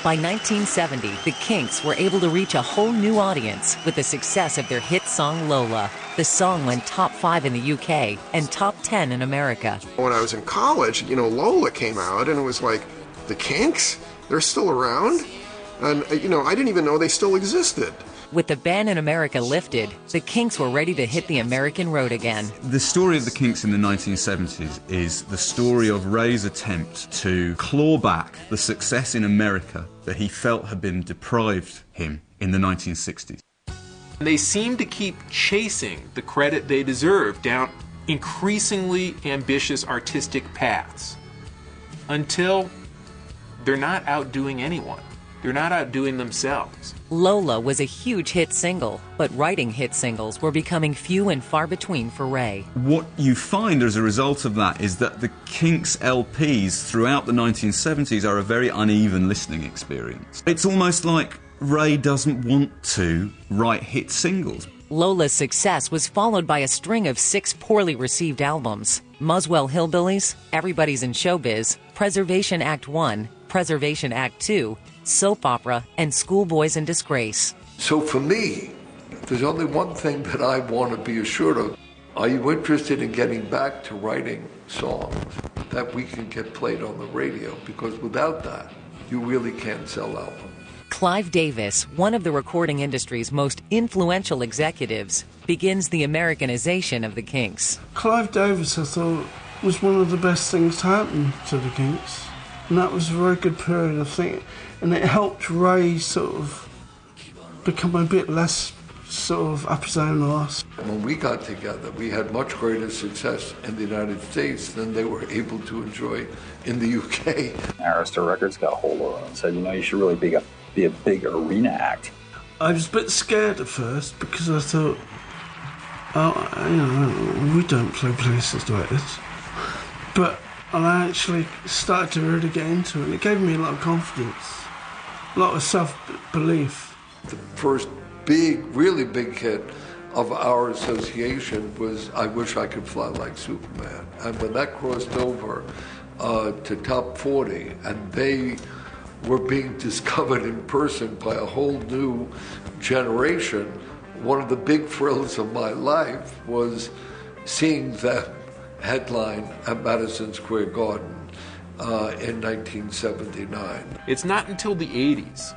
By 1970, the Kinks were able to reach a whole new audience with the success of their hit song Lola. The song went top 5 in the UK and top 10 in America. When I was in college, Lola came out and it was like, the Kinks? They're still around? And, I didn't even know they still existed. With the ban in America lifted, the Kinks were ready to hit the American road again. The story of the Kinks in the 1970s is the story of Ray's attempt to claw back the success in America that he felt had been deprived him in the 1960s. They seem to keep chasing the credit they deserve down increasingly ambitious artistic paths until they're not outdoing anyone. They're not outdoing themselves. Lola was a huge hit single, but writing hit singles were becoming few and far between for Ray. What you find as a result of that is that the Kinks LPs throughout the 1970s are a very uneven listening experience. It's almost like Ray doesn't want to write hit singles. Lola's success was followed by a string of 6 poorly received albums: Muswell Hillbillies, Everybody's in Showbiz, Preservation Act 1, Preservation Act 2, Soap Opera, and Schoolboys in Disgrace. So for me, there's only one thing that I want to be assured of. Are you interested in getting back to writing songs that we can get played on the radio? Because without that, you really can't sell albums. Clive Davis, one of the recording industry's most influential executives, begins the Americanization of the Kinks. Clive Davis, I thought, was one of the best things to happen to the Kinks. And that was a very good period, I think. And it helped Ray sort of become a bit less sort of up his own arse. When we got together, we had much greater success in the United States than they were able to enjoy in the UK. Arista Records got a hold of it and said, you should really be a big arena act. I was a bit scared at first because I thought, we don't play places like this. But I actually started to really get into it, and it gave me a lot of confidence, a lot of self-belief. The first big, really big hit of our association was I Wish I Could Fly Like Superman. And when that crossed over to top 40, and they were being discovered in person by a whole new generation, one of the big thrills of my life was seeing them headline at Madison Square Garden in 1979. It's not until the 80s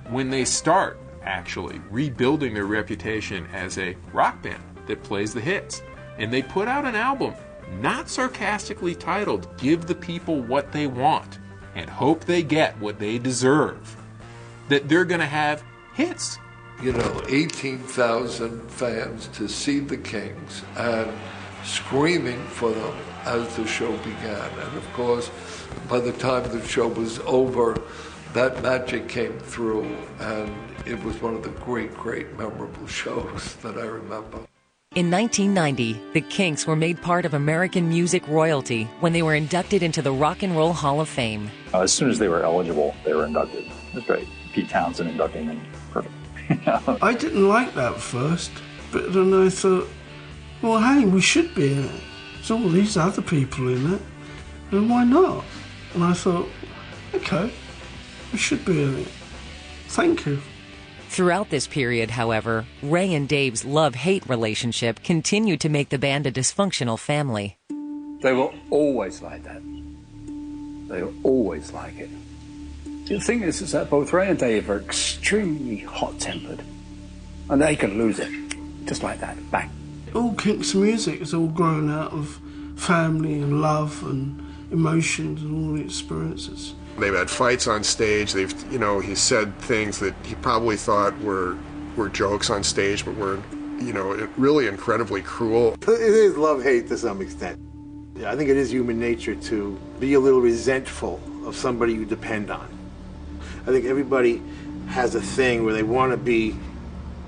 when they start actually rebuilding their reputation as a rock band that plays the hits. And they put out an album not sarcastically titled Give the People What They Want and Hope They Get What They Deserve, that they're going to have hits. 18,000 fans to see the Kinks and screaming for them as the show began. And of course, by the time the show was over, that magic came through, and it was one of the great, great memorable shows that I remember. In 1990, the Kinks were made part of American music royalty when they were inducted into the Rock and Roll Hall of Fame. As soon as they were eligible, they were inducted. It was great. Pete Townsend inducting them. Perfect. I didn't like that first, but then I thought, well, hey, we should be in it. There's all these other people in it, and why not? And I thought, okay, we should be in it. Thank you. Throughout this period, however, Ray and Dave's love-hate relationship continued to make the band a dysfunctional family. They were always like that. They were always like it. The thing is that both Ray and Dave are extremely hot-tempered, and they can lose it, just like that, bang. All Kinks music is all grown out of family and love and emotions and all the experiences. They've had fights on stage. They've, he said things that he probably thought were jokes on stage, but were, really incredibly cruel. It is love-hate to some extent. Yeah, I think it is human nature to be a little resentful of somebody you depend on. I think everybody has a thing where they want to be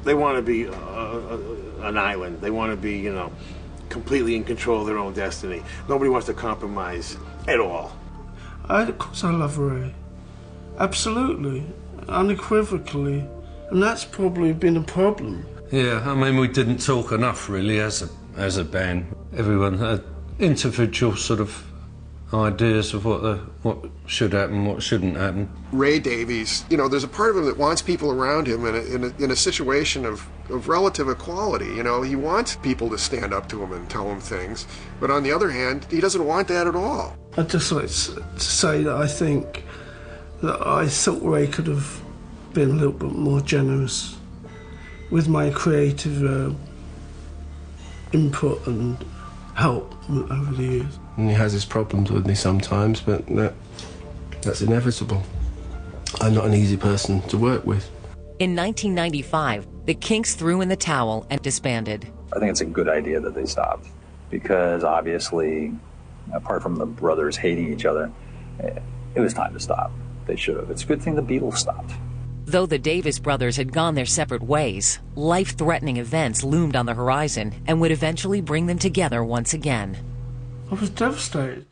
an island. They want to be, completely in control of their own destiny. Nobody wants to compromise at all. Of course I love Ray. Absolutely. Unequivocally. And that's probably been a problem. Yeah, I mean, we didn't talk enough, really, as a band. Everyone had individual sort of ideas of what should happen, what shouldn't happen. Ray Davies, there's a part of him that wants people around him in a situation of relative equality. He wants people to stand up to him and tell him things, but on the other hand, he doesn't want that at all. I'd just like to say that I think that I thought Ray could have been a little bit more generous with my creative input and help over the years. And he has his problems with me sometimes, but that's inevitable. I'm not an easy person to work with. In 1995, the Kinks threw in the towel and disbanded. I think it's a good idea that they stopped, because obviously, apart from the brothers hating each other, it was time to stop. They should have. It's a good thing the Beatles stopped. Though the Davis brothers had gone their separate ways, life-threatening events loomed on the horizon and would eventually bring them together once again. I was devastated.